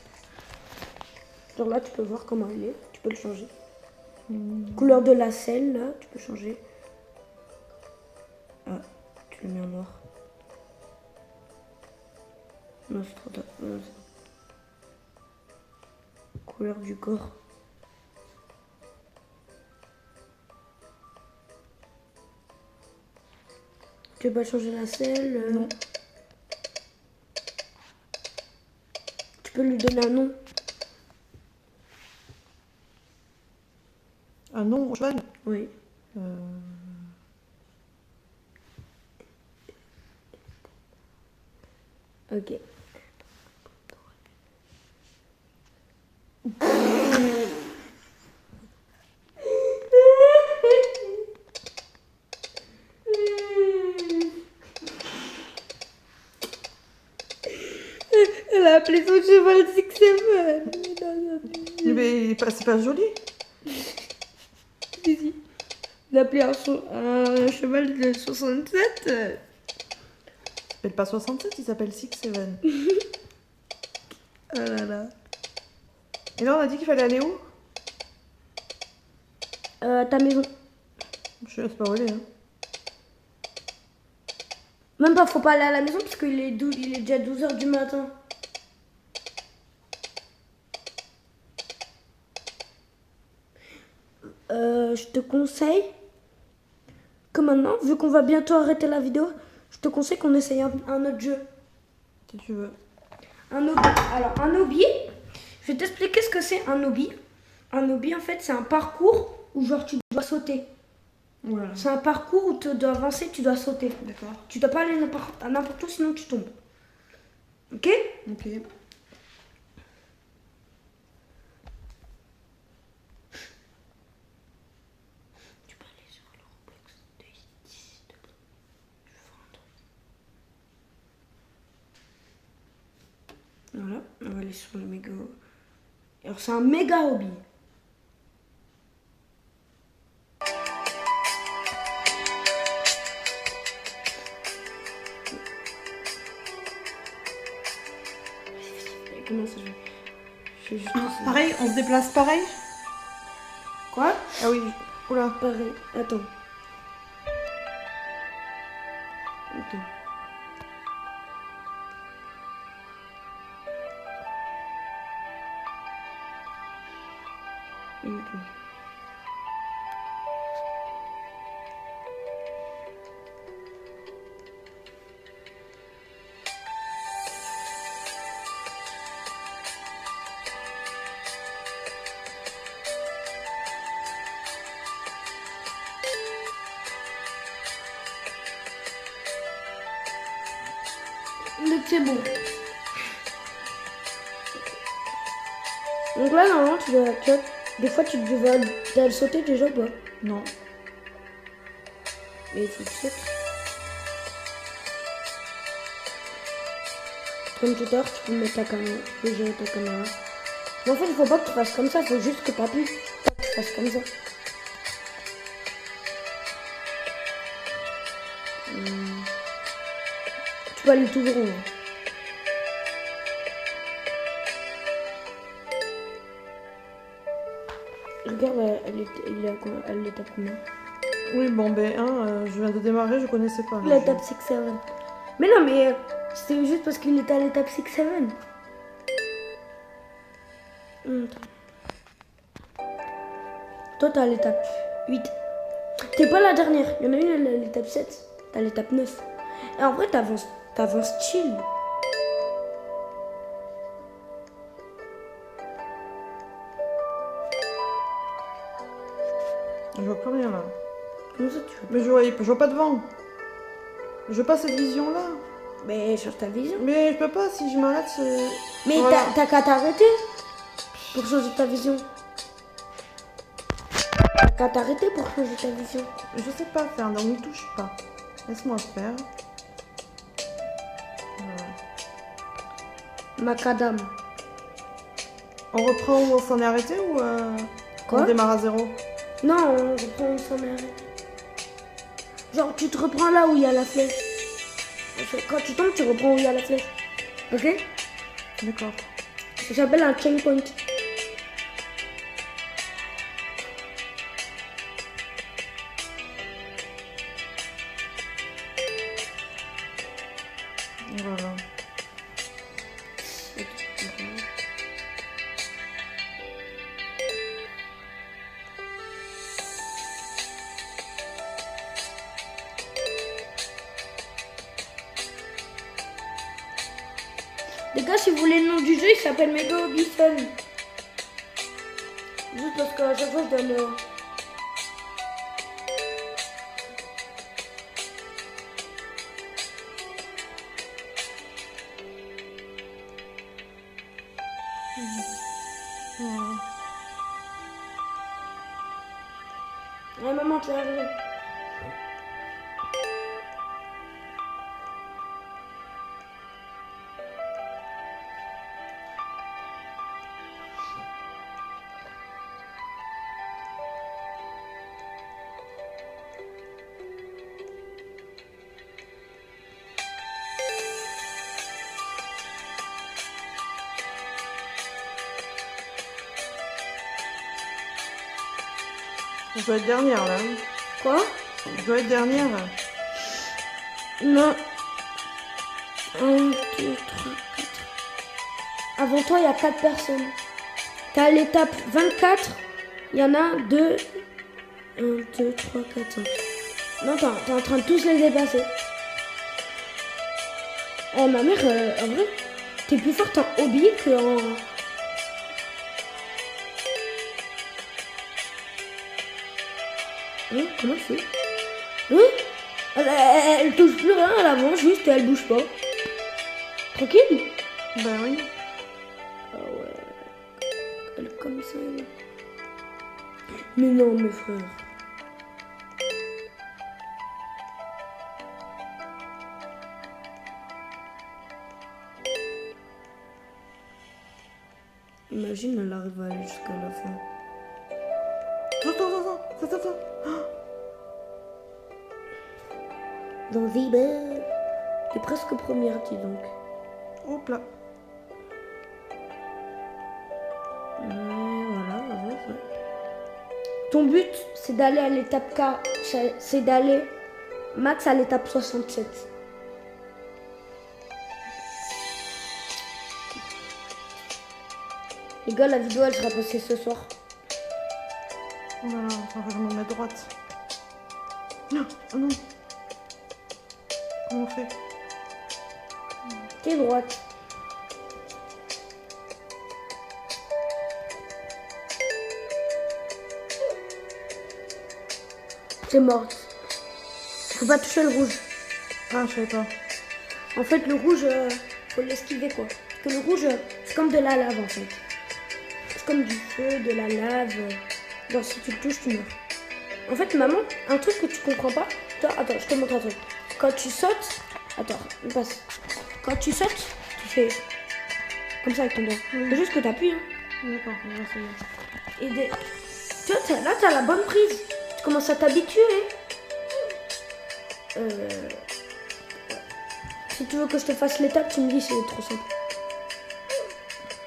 Genre là, tu peux voir comment il est, tu peux le changer. Couleur de la selle, là, tu peux changer. Ah, tu le mets en noir. Non, c'est trop tard. Non, couleur du corps. Tu veux pas changer la selle?
Non.
Tu peux lui donner un nom.
Un nom au cheval?
Oui. Ok. Elle a appelé son cheval Six Seven.
Mais c'est pas joli.
Si. Il a appelé un cheval de 67.
Il s'appelle pas 67, il s'appelle 6-7.
Oh là là.
Et là, on a dit qu'il fallait aller où?
Ta maison.
Je sais pas où aller. Hein.
Même pas, faut pas aller à la maison parce qu'il est, il est déjà 12h du matin. Je te conseille que maintenant, vu qu'on va bientôt arrêter la vidéo, je te conseille qu'on essaye un autre jeu.
Si tu veux.
Un hobby. Alors, un hobby, je vais t'expliquer ce que c'est un hobby. Un hobby, en fait, c'est un parcours où genre tu dois sauter.
Voilà.
C'est un parcours où tu dois avancer, tu dois sauter.
D'accord.
Tu dois pas aller n'importe où, sinon tu tombes. Ok?
Ok.
on va aller sur le méga. Alors c'est un méga hobby. Comment ça je fais juste ça.
Pareil, on se déplace pareil.
Quoi?
Ah oui, oula.
Pareil. Attends. Attends. Attends. Donc c'est bon. Donc là, normalement, tu vois, des fois, tu dois le sauter déjà ou pas?
Non.
Mais il faut que tu sautes. Comme tout à l'heure, tu peux mettre ta caméra, tu peux gérer ta caméra. Mais en fait, il faut pas que tu fasses comme ça, il faut juste que tu appuies, pas que tu fasses comme ça. Tu peux aller tout droit. Hein. Regarde, il est à combien? Elle l'étape combien?
Oui, bon, ben, je viens de démarrer, je connaissais pas.
L'étape 6-7. Mais non, mais c'est juste parce qu'il était à l'étape 6-7. Toi, t'es à l'étape 8. T'es pas la dernière. Il y en a une à l'étape 7. T'es à l'étape 9. Et en vrai, t'avances chill.
Je vois plus rien là.
Comment ça, tu veux?
Mais je vois pas devant. Je veux pas cette vision là.
Mais change ta vision.
Mais je peux pas, si je m'arrête, c'est...
Mais
Voilà.
t'as qu'à t'arrêter pour changer ta vision. T'as qu'à t'arrêter pour changer ta vision.
Je sais pas faire, donc ne touche pas. Laisse-moi faire. Voilà.
Macadam.
On reprend où on s'en est arrêté ou
Quoi?
on démarre à zéro?
Non, on reprend, on s'en est arrêté. Genre, tu te reprends là où il y a la flèche. Quand tu tombes, tu reprends où il y a la flèche. Ok?
D'accord.
Ça s'appelle un checkpoint.
Voilà.
Les gars, si vous voulez le nom du jeu, il s'appelle Mega Hobby Fun. Juste parce qu'à chaque fois, je donne...
Voilà.
Ouais, maman, tu es arrivée.
Je dois être dernière là.
Quoi?
Je dois être dernière là.
Non. 1, 2, 3, 4. Avant toi, il y a 4 personnes. T'as l'étape 24. Il y en a 2. 1, 2, 3, 4, 5. Non, t'es en train de tous les dépasser. Eh, ma mère, en vrai, t'es plus forte en hobby qu'en... Hein? Comment c'est? Hein? Elle touche plus rien, elle avance juste et elle bouge pas. Tranquille?
Ben oui.
Ah ouais. Elle est comme ça, elle. Mais non, mes frères. Imagine, elle arrive à aller jusqu'à la fin.
Attends.
Dans Viber. T'es presque première, dis donc.
Hop là.
Voilà, ouais. Ton but, c'est d'aller à l'étape K. C'est d'aller max à l'étape 67. Les gars, la vidéo, elle sera passée ce soir.
Voilà, enfin, je me mets droite. Non, oh non. Comment on fait?
T'es droite. T'es morte. Faut pas toucher le rouge.
Ah, je sais pas.
En fait, le rouge, faut l'esquiver quoi. Parce que le rouge, c'est comme de la lave en fait. C'est comme du feu, de la lave. Genre, si tu le touches, tu meurs. En fait, maman, un truc que tu comprends pas. Toi, attends, je te montre un truc. Quand tu sautes. Attends, on passe. Quand tu sautes, tu fais comme ça avec ton doigt.
Oui.
C'est juste que t'appuies. Hein.
D'accord, on va essayer.
Et tu vois, là, t'as la bonne prise. Tu commences à t'habituer. Si tu veux que je te fasse l'étape, tu me dis, c'est trop simple.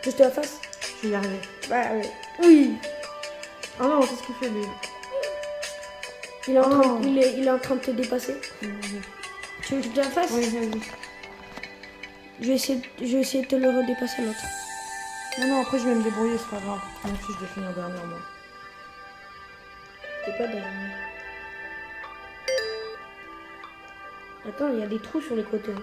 Que je te la fasse?
Je vais y arriver.
Bah oui.
Oh non, qu'est-ce qu'il fait lui?
Il est,
Oh.
il est en train de te dépasser. Tu veux que je te la fasse?
Oui, vas-y.
Je vais essayer de te le redépasser l'autre.
Non, après je vais me débrouiller, c'est pas grave. Je m'en fiche de finir dernière, moi.
T'es pas dernier. Attends, il y a des trous sur les côtés. Hein.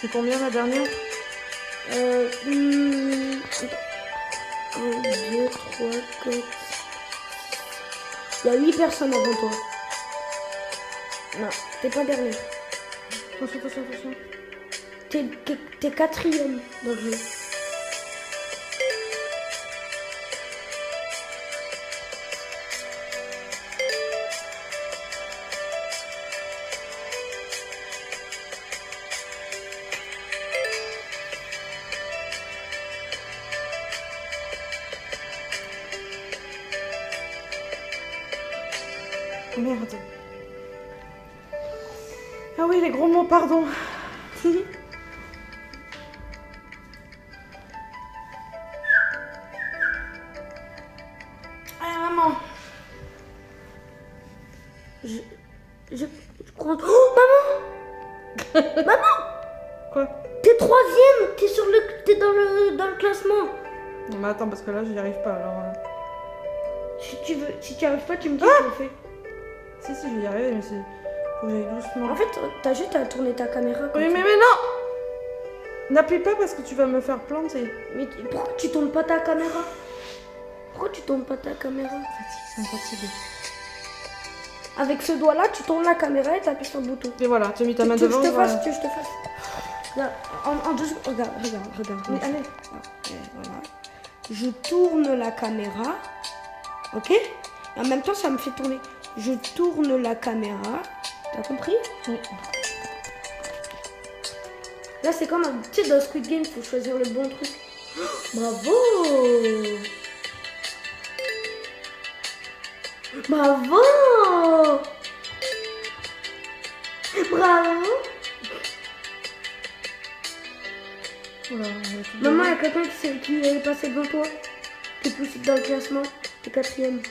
C'est combien la dernière?
1, 2, 3, 4. Il y a 8 personnes avant toi. Non, t'es pas dernier.
Attention.
T'es quatrième dans le jeu.
Merde. Ah oui, les gros mots, pardon.
Ah maman. Je prends. Oh maman. Maman.
Quoi?
T'es troisième. T'es dans le classement.
Non, mais attends, parce que là, j'y arrive pas, alors...
Si tu arrives pas, tu me dis que je le fais.
Si, je vais y arriver, mais c'est... Faut que j'aille doucement.
En fait, t'as juste à tourner ta caméra. Comme
Oui,
ça.
mais non! N'appuie pas parce que tu vas me faire planter.
Mais pourquoi tu tournes pas ta caméra? Pourquoi tu tournes pas ta caméra?
Ça me fatigue.
Avec ce doigt-là, tu tournes la caméra et t'appuies sur le bouton.
Et voilà, tu as mis ta main
Tu veux que
devant.
je te
voilà.
fasse, tu veux que je te fasse. Là, en 2 secondes, regarde.
Mais allez.
Voilà. Je tourne la caméra. Ok? Et en même temps, ça me fait tourner. Je tourne la caméra. T'as compris?
Oui.
Là, c'est comme un... Tu sais, dans Squid Game, il faut choisir le bon truc. Bravo! Bravo! Bravo!
Voilà, on va tout
Maman, il y
donner.
a quelqu'un qui est passé devant toi. T'es plus dans le classement. T'es quatrième.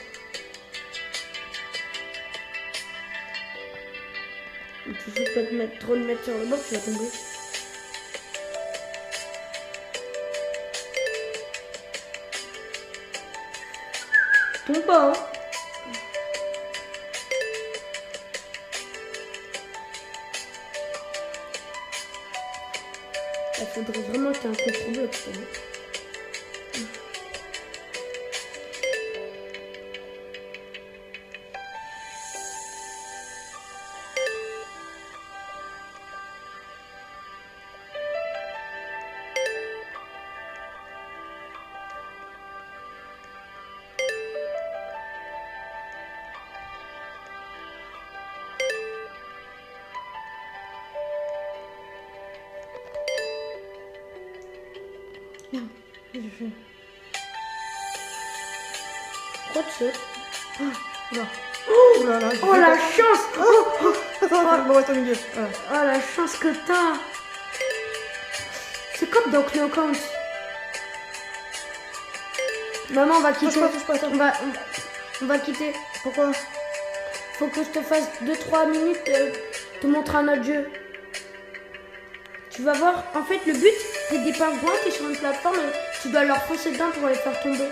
Tu sais pas trop le mettre sur le bord, tu vas tomber. Tombe pas, hein. Il faudrait vraiment que tu aies un contre-bloc, ça.
Merde, qu'est-ce que j'ai fait?
Pourquoi tu sautes?
Oula. Oh là là, j'ai
Oh
fait
la
pas-
chance!
Attends, bon, reste au milieu. Voilà.
Oh la chance que t'as! C'est comme dans Knockout. Maman, on va quitter.
Touche pas, attends.
On va quitter.
Pourquoi?
Faut que je te fasse 2-3 minutes te montrer un autre jeu. Tu vas voir, en fait, le but, c'est des pingouins, t'es sur une plateforme et tu dois leur foncer dedans pour les faire tomber.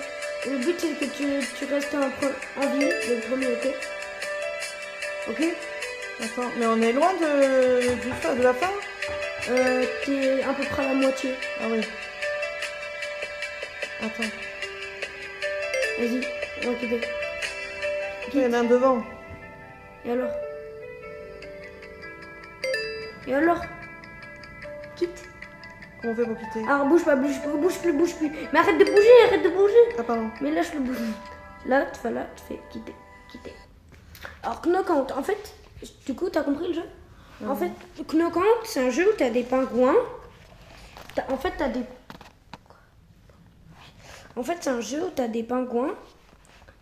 Et le but, c'est que tu restes en vie, le premier, ok? Ok?
Attends, mais on est loin de la fin?
T'es à peu près à la moitié.
Ah oui. Attends.
Vas-y, on va quitter.
Il y en a un devant.
Et alors? Et alors? Quitte.
Comment on fait pour quitter?
Alors bouge pas, bouge plus. Mais arrête de bouger.
Ah pardon.
Mais lâche le bouton. Là, tu fais quitter. Alors Knockout, en fait, du coup, t'as compris le jeu? En fait, Knockout, c'est un jeu où t'as des pingouins. En fait, c'est un jeu où t'as des pingouins.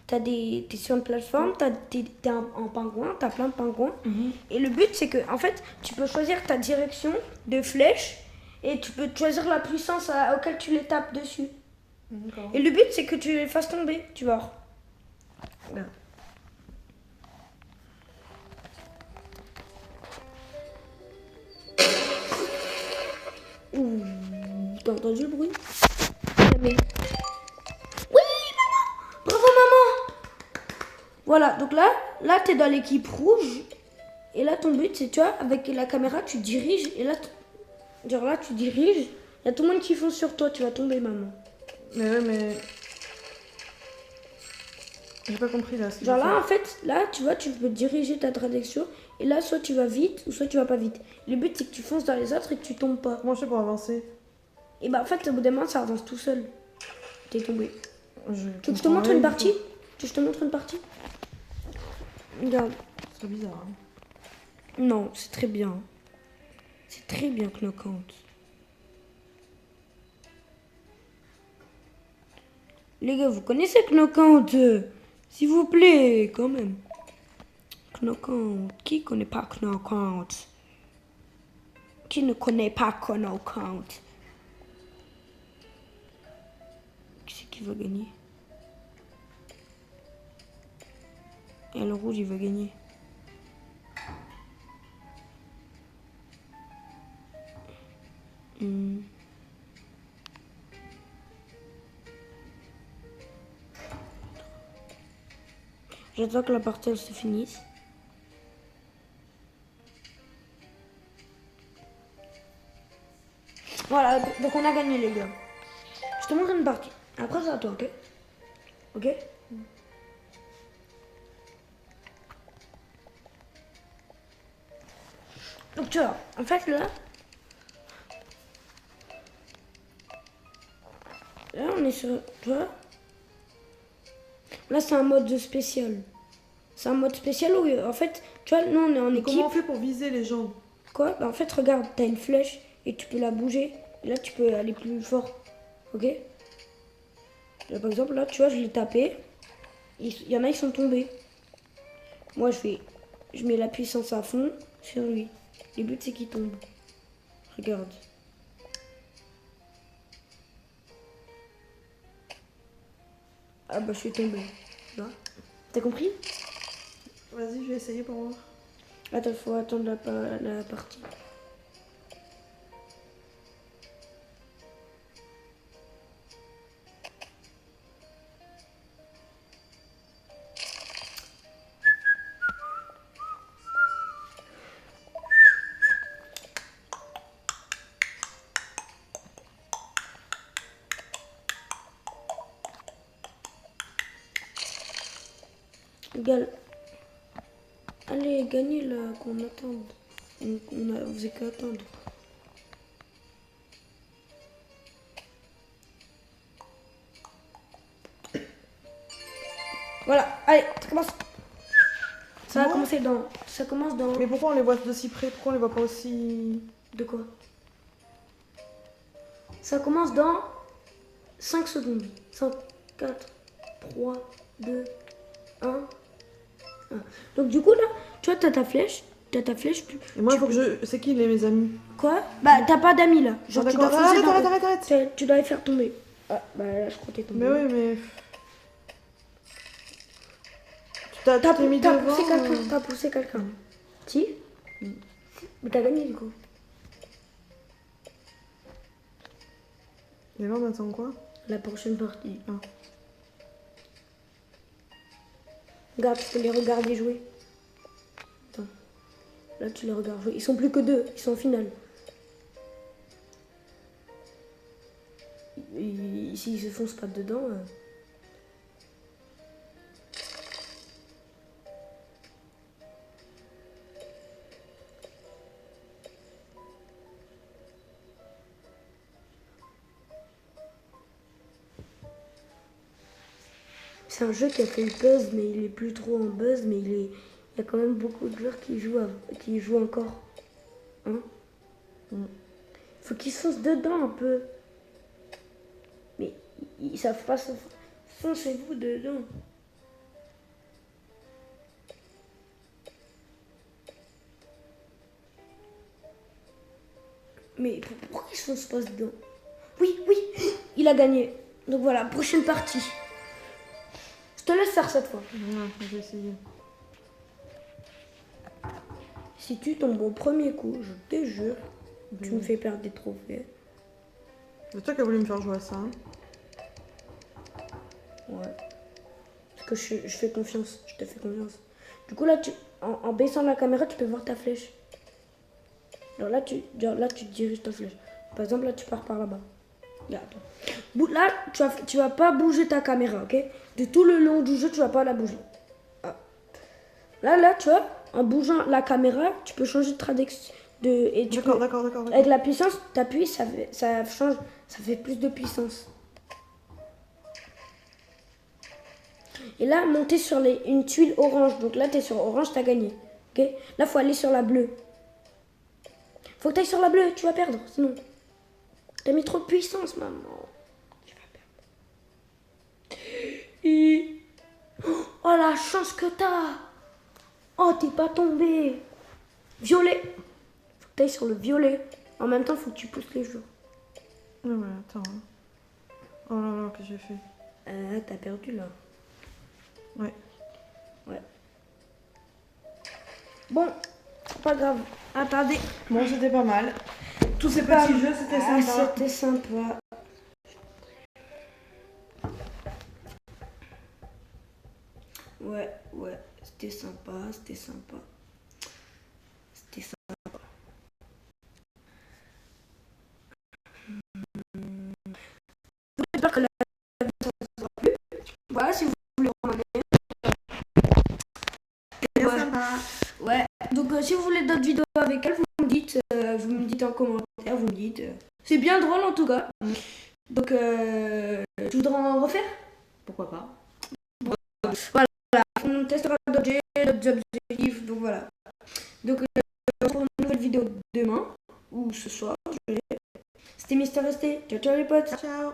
T'es sur une plateforme, t'es en pingouin, t'as plein de pingouins. Et le but, c'est que, en fait, tu peux choisir ta direction de flèche et tu peux choisir la puissance auquel tu les tapes dessus.
D'accord.
Et le but, c'est que tu les fasses tomber, tu vois.
Bien.
Ouh, t'as entendu le bruit? Jamais. Oui, maman! Bravo, maman! Voilà, donc là t'es dans l'équipe rouge. Et là, ton but, c'est, tu vois, avec la caméra, tu diriges. Et là, genre là, tu diriges. Il y a tout le monde qui fonce sur toi, tu vas tomber, maman.
Mais ouais, mais... J'ai pas compris là.
Genre là, en fait, là, tu vois, tu peux diriger ta trajectoire. Et là, soit tu vas vite, ou soit tu vas pas vite. Le but, c'est que tu fonces dans les autres et que tu tombes pas.
Comment je fais pour avancer?
Et bah, en fait, au bout d'un moment, ça avance tout seul. T'es tombé. Tu veux que je te
comprends
montre
rien
une
du
partie?
tout.
Tu veux que je te montre une partie? Regarde.
C'est bizarre. Hein.
Non, c'est très bien. C'est très bien, Knockout. Les gars, vous connaissez Knockout? S'il vous plaît, quand même. Knockout. Qui connaît pas Knockout? Qui ne connaît pas Knockout? Qui c'est qui va gagner? Et le rouge, il va gagner. J'attends que la partie elle se finisse. Voilà, donc on a gagné les gars. Je te montre une partie. Après c'est à toi, ok? Ok? Donc tu vois, en fait là on est sur, tu vois? Là c'est un mode spécial. C'est un mode spécial où en fait, tu vois, nous on est en équipe.
Comment on fait pour viser les gens?
Quoi? Bah, en fait regarde, t'as une flèche et tu peux la bouger. Et là tu peux aller plus fort. Ok? Là, par exemple là tu vois je l'ai tapé. Il y en a ils sont tombés. Moi je mets la puissance à fond sur lui. Le but c'est qu'il tombe. Regarde. Ah bah je suis tombée. Tu vois? T'as compris?
Vas-y, je vais essayer pour voir.
Attends, faut attendre la partie. Égal. Allez, gagnez là, qu'on attende. On faisait qu'attendre. Voilà, allez, ça commence. Ça va
Bon.
commencer dans. Ça commence dans.
Mais pourquoi on les voit de si près? Pourquoi on les voit pas aussi...
De quoi? Ça commence dans 5 secondes. 5, 4, 3, 2, 1. Donc du coup là, tu vois, t'as ta flèche. T'as ta flèche.
Et moi, il faut que je. C'est qui mes amis?
Quoi? Bah t'as pas d'amis là. Genre tu dois foncer dans...
arrête.
Tu dois les faire tomber. Ah bah là je crois que t'es tombé.
Mais oui, mais. T'as mis devant.
T'as poussé quelqu'un. Si? Mais t'as gagné du coup.
Et là on attend quoi?
La prochaine partie.
Ah.
Regarde, tu peux les regarder jouer. Attends. Là, tu les regardes jouer. Ils sont plus que 2. Ils sont en finale. S'ils se foncent pas dedans... C'est un jeu qui a fait le buzz, mais il est plus trop en buzz, mais il y a quand même beaucoup de joueurs qui jouent encore. Hein? Faut qu'ils se foncent dedans un peu. Mais ils savent pas se... Foncez-vous dedans. Mais pourquoi ils se foncent pas dedans? Oui, il a gagné. Donc voilà, prochaine partie. Je te laisse faire cette fois.
Ouais, je vais essayer.
Si tu tombes au premier coup, je te jure, tu me fais perdre des trophées.
C'est toi qui as voulu me faire jouer à ça. Hein?
Ouais. Parce que je fais confiance. Je te fais confiance. Du coup, là, en baissant la caméra, tu peux voir ta flèche. Alors là, tu diriges ta flèche. Par exemple, là, tu pars par là-bas. Là, tu vas pas bouger ta caméra, ok? De tout le long du jeu, tu vas pas la bouger. Ah. Là, tu vois, en bougeant la caméra, tu peux changer de trajectoire.
D'accord.
Avec la puissance, t'appuies, ça change, ça fait plus de puissance. Et là, monter sur une tuile orange. Donc là, t'es sur orange, t'as gagné. Ok? Là, faut aller sur la bleue. Faut que t'ailles sur la bleue, tu vas perdre, sinon. T'as mis trop de puissance, maman. Tu vas perdre. Oh, la chance que t'as. Oh, t'es pas tombé. Violet. Faut que t'ailles sur le violet. En même temps, faut que tu pousses les joueurs.
Ouais, attends. Oh là là, qu'est-ce que j'ai fait?
T'as perdu, là.
Ouais.
Bon, pas grave. Attendez.
Bon, c'était pas mal. Tous ces petits jeux, c'était sympa.
C'était sympa. Ouais, c'était sympa. J'espère que la vidéo vous aura plu. Voilà, si vous voulez regarder.
C'était sympa.
Ouais, donc si vous voulez d'autres vidéos avec elle, vous me dites en commentaire, vous me dites. C'est bien drôle en tout cas. Donc, tu voudrais en refaire?
Pourquoi pas?
Voilà, on testera d'autres jeux, d'autres objectifs, donc voilà. Donc, on se retrouve pour une nouvelle vidéo demain, ou ce soir. C'était Mister ST. Ciao les potes.
Ciao.